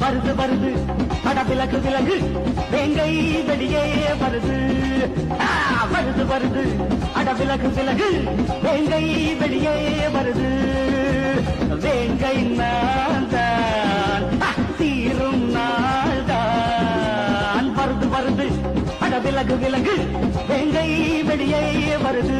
வருது வருது அட விலகு விலகு வேங்கை வெளியே வருது வருது வருது அட விலகு விலகு வேங்கை வெளியே வருது வேங்கை நாள்தான் தீரும் நாள்தான் வருது வருது அட விலகு விலகு வேங்கை வெளியே வருது